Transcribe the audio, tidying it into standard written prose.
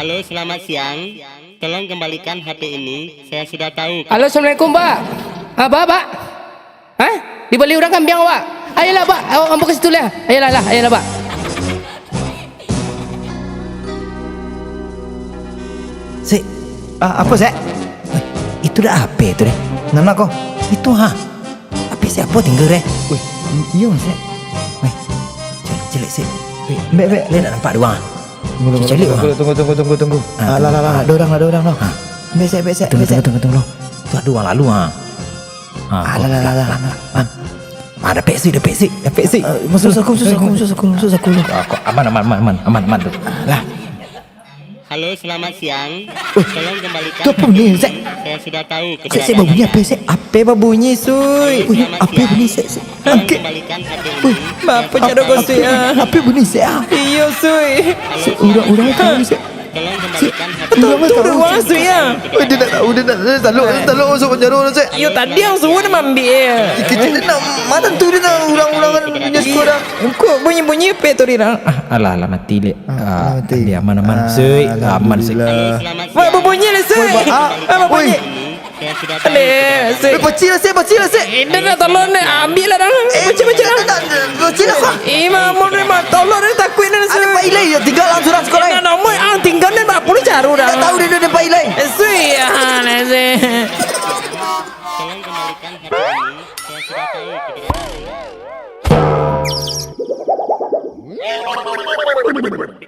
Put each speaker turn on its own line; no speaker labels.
Halo, selamat siang. Tolong kembalikan HP ini. Saya sudah tahu.
Halo, assalamualaikum Pak. Pak. Hah? Dibeli orang kambing Pak. Ayolah Pak, ambil ke situ lah. Ayolah Pak.
Apa sih? Itu dah apa itu deh? Nama kau? Itu Apa siapa tinggal deh? Wih, iya sih. Wih, jelek sih. Bek, lihat nampak dua. Tunggu. Lah, dorang lah. Besek. Tunggu. Tu ada dua lalu Lah. Ada peksi. Masuk aku. Aman tu. Lah.
Halo, selamat siang. Tolong kembalikan.
Tu apa bunyi, Zek?
Saya sudah tahu.
Sek bunyi apa sek? Apa bunyi suy?
Wih,
Apa bunyi sek?
Tolong kembalikan HP ini.
Apa cara kau sek? Apa bunyi sek? Iya suy. Orang tahu sek.
Tolong kembalikan HP
Tu
ini.
orang suy ya. Dia nak tahu masuk penjara sek.
Yo tadi yang suruh nama ambil.
Kita nak mana tu dia nak ulang-ulangan punya sekolah.
Kok bunyi-bunyi apa tu dia?
Alah mati le. Dia aman suy. Aman sek.
Halo, selamat
Wah
siang.
bunyi lah suy. Apa bunyi?
Saya sudah tahu.
Ada suy.
Bocil lah sek.
Ini dah tolong ni ambil lah dah. Baca lah.
Bocil lah.
Imam ni mah tolong ni takut ni suy.
Ada Pak Ilai ya tinggal langsung sekolah.
Nah, nama tinggal ni mak pun caru dah.
Tak tahu dia ada Pak Ilai.
Suy ni suy.
Tolong kembalikan HP ini. Saya sudah tahu kebenarannya.